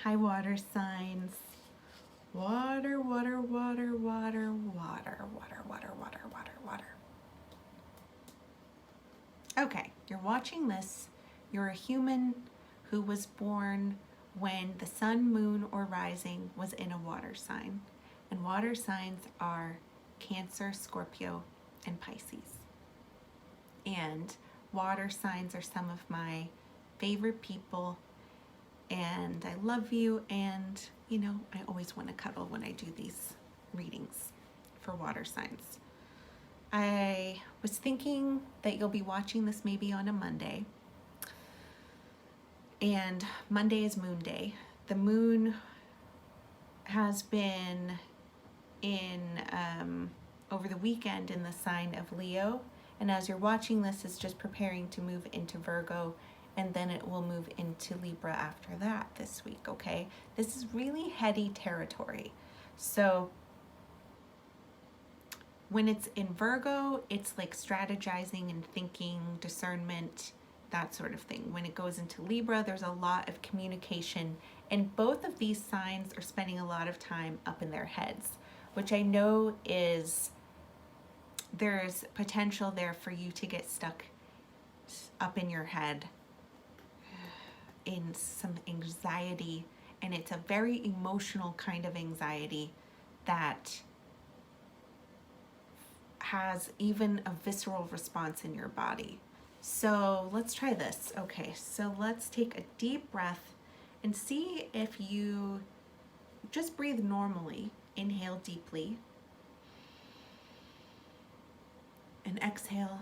Hi, water signs. Water, water, water, water, water, water, water, water, water, water. Okay, you're watching this. You're a human who was born when the sun, moon, or rising was in a water sign. And water signs are Cancer, Scorpio, and Pisces. And water signs are some of my favorite people. And I love you, and you know, I always want to cuddle when I do these readings for water signs. I was thinking that you'll be watching this maybe on a Monday, and Monday is Moon Day. The moon has been in over the weekend in the sign of Leo, and as you're watching this, it's just preparing to move into Virgo, and then it will move into Libra after that this week, okay? This is really heady territory. So when it's in Virgo, it's like strategizing and thinking, discernment, that sort of thing. When it goes into Libra, there's a lot of communication, and both of these signs are spending a lot of time up in their heads, which I know is, there's potential there for you to get stuck up in your head in some anxiety, and it's a very emotional kind of anxiety that has even a visceral response in your body. So let's try this. Okay, so let's take a deep breath and see if you just breathe normally. Inhale deeply and exhale.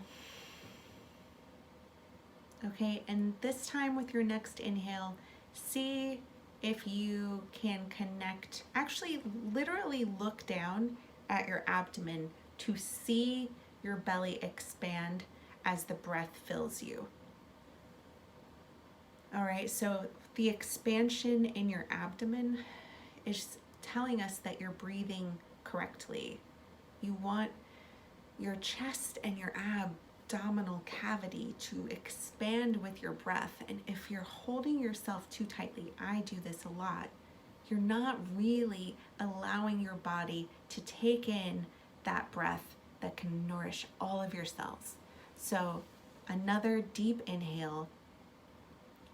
Okay, and this time with your next inhale, see if you can connect, actually literally look down at your abdomen to see your belly expand as the breath fills you. All right, so the expansion in your abdomen is telling us that you're breathing correctly. You want your chest and your abdominal cavity to expand with your breath. And if you're holding yourself too tightly, I do this a lot, you're not really allowing your body to take in that breath that can nourish all of your cells. So another deep inhale.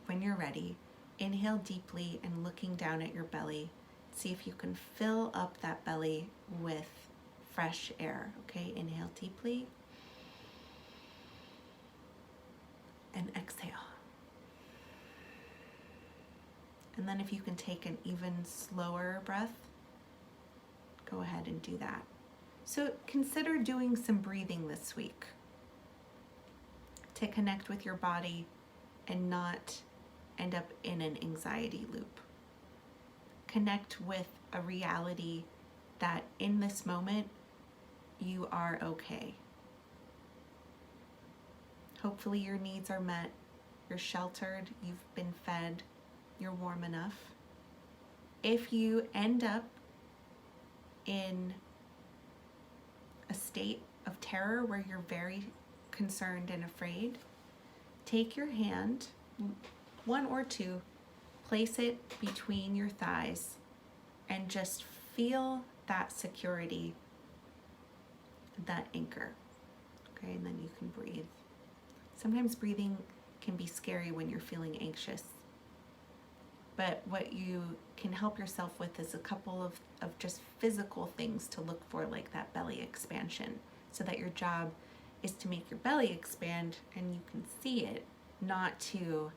When you're ready, inhale deeply and looking down at your belly. See if you can fill up that belly with fresh air. Okay, inhale deeply and exhale. And then if you can take an even slower breath, go ahead and do that. So consider doing some breathing this week to connect with your body and not end up in an anxiety loop. Connect with a reality that in this moment, you are okay. Hopefully your needs are met, you're sheltered, you've been fed, you're warm enough. If you end up in a state of terror where you're very concerned and afraid, take your hand, one or two, place it between your thighs and just feel that security, that anchor. Okay, and then you can breathe. Sometimes breathing can be scary when you're feeling anxious, but what you can help yourself with is a couple of just physical things to look for, like that belly expansion, so that your job is to make your belly expand and you can see it, not to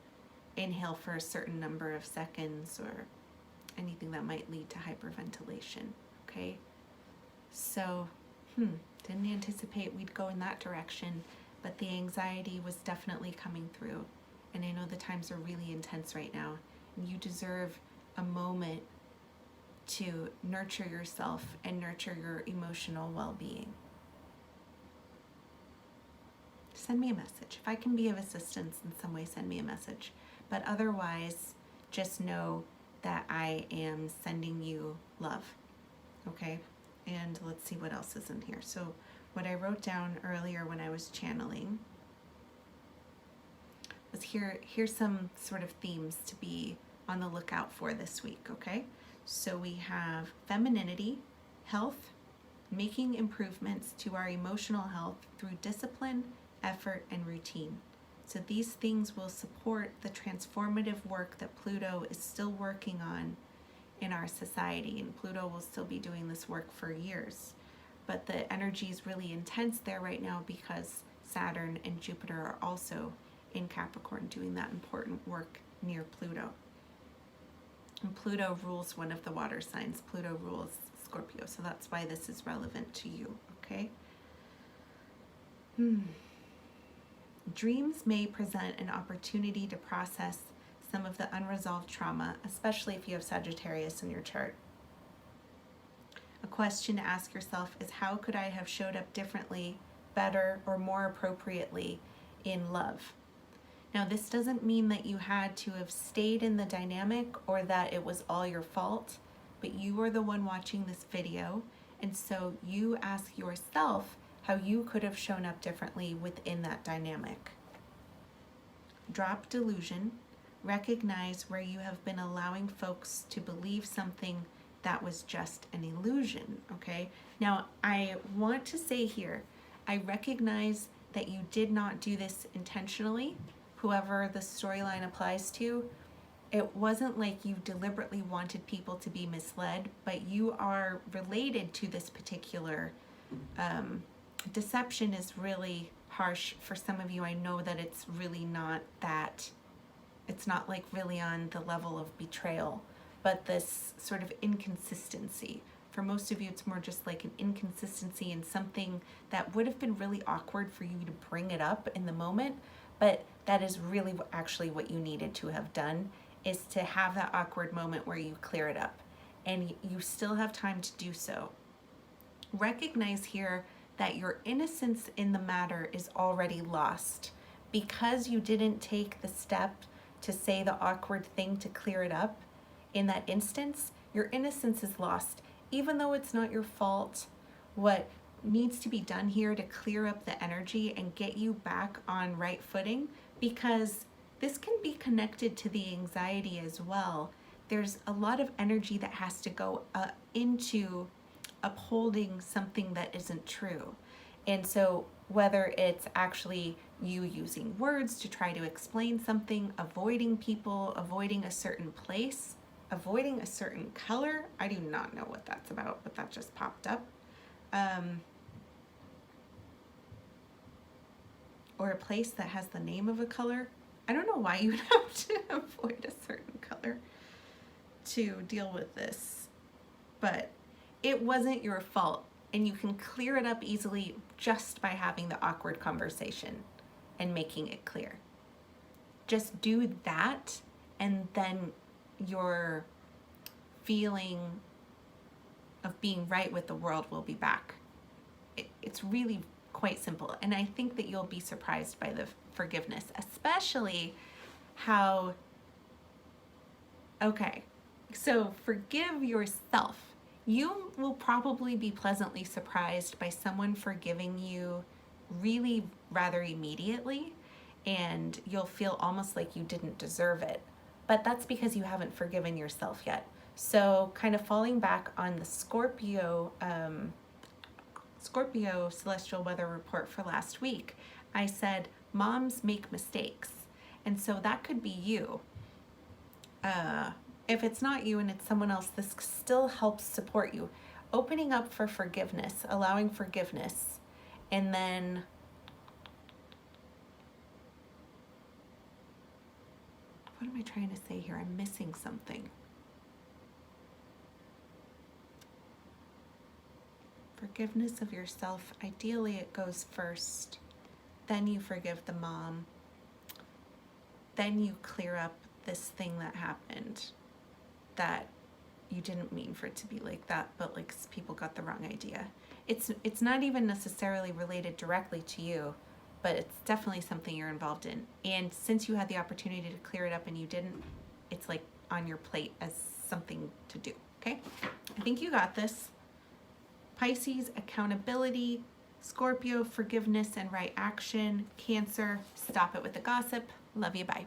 inhale for a certain number of seconds or anything that might lead to hyperventilation. Okay, so didn't anticipate we'd go in that direction, but the anxiety was definitely coming through, and I know the times are really intense right now, and you deserve a moment to nurture yourself and nurture your emotional well-being. Send me a message. If I can be of assistance in some way, send me a message. But otherwise, just know that I am sending you love, okay? And let's see what else is in here. So what I wrote down earlier when I was channeling was here's some sort of themes to be on the lookout for this week, okay? So we have femininity, health, making improvements to our emotional health through discipline, effort, and routine. So these things will support the transformative work that Pluto is still working on in our society, and Pluto will still be doing this work for years. But the energy is really intense there right now because Saturn and Jupiter are also in Capricorn doing that important work near Pluto. And Pluto rules one of the water signs. Pluto rules Scorpio, so that's why this is relevant to you, okay? Dreams may present an opportunity to process some of the unresolved trauma, especially if you have Sagittarius in your chart. A question to ask yourself is, how could I have showed up differently, better, or more appropriately in love? Now, this doesn't mean that you had to have stayed in the dynamic or that it was all your fault, but you are the one watching this video, and so you ask yourself how you could have shown up differently within that dynamic. Drop delusion. Recognize where you have been allowing folks to believe something that was just an illusion, okay? Now, I want to say here, I recognize that you did not do this intentionally, whoever the storyline applies to. It wasn't like you deliberately wanted people to be misled, but you are related to this particular deception is really harsh for some of you. I know that it's really not that, it's not like really on the level of betrayal, but this sort of inconsistency. For most of you, it's more just like an inconsistency in something that would have been really awkward for you to bring it up in the moment, but that is really actually what you needed to have done, is to have that awkward moment where you clear it up, and you still have time to do so. Recognize here that your innocence in the matter is already lost because you didn't take the step to say the awkward thing to clear it up. In that instance, your innocence is lost. Even though it's not your fault, what needs to be done here to clear up the energy and get you back on right footing, because this can be connected to the anxiety as well. There's a lot of energy that has to go into upholding something that isn't true. And so whether it's actually you using words to try to explain something, avoiding people, avoiding a certain place, avoiding a certain color, I do not know what that's about, but that just popped up. Or a place that has the name of a color. I don't know why you would have to avoid a certain color to deal with this, but it wasn't your fault, and you can clear it up easily just by having the awkward conversation and making it clear. Just do that, and then your feeling of being right with the world will be back. It's really quite simple, and I think that you'll be surprised by the forgiveness, especially how, okay, so forgive yourself. You will probably be pleasantly surprised by someone forgiving you really rather immediately, and you'll feel almost like you didn't deserve it. But that's because you haven't forgiven yourself yet. So kind of falling back on the Scorpio celestial weather report for last week, I said moms make mistakes. And so that could be you. If it's not you and it's someone else, this still helps support you. Opening up for forgiveness, allowing forgiveness, and then what am I trying to say here? I'm missing something. Forgiveness of yourself. Ideally, it goes first. Then you forgive the mom. Then you clear up this thing that happened that you didn't mean for it to be like that, but like people got the wrong idea. It's not even necessarily related directly to you, but it's definitely something you're involved in. And since you had the opportunity to clear it up and you didn't, it's like on your plate as something to do, okay? I think you got this. Pisces, accountability. Scorpio, forgiveness and right action. Cancer, stop it with the gossip. Love you, bye.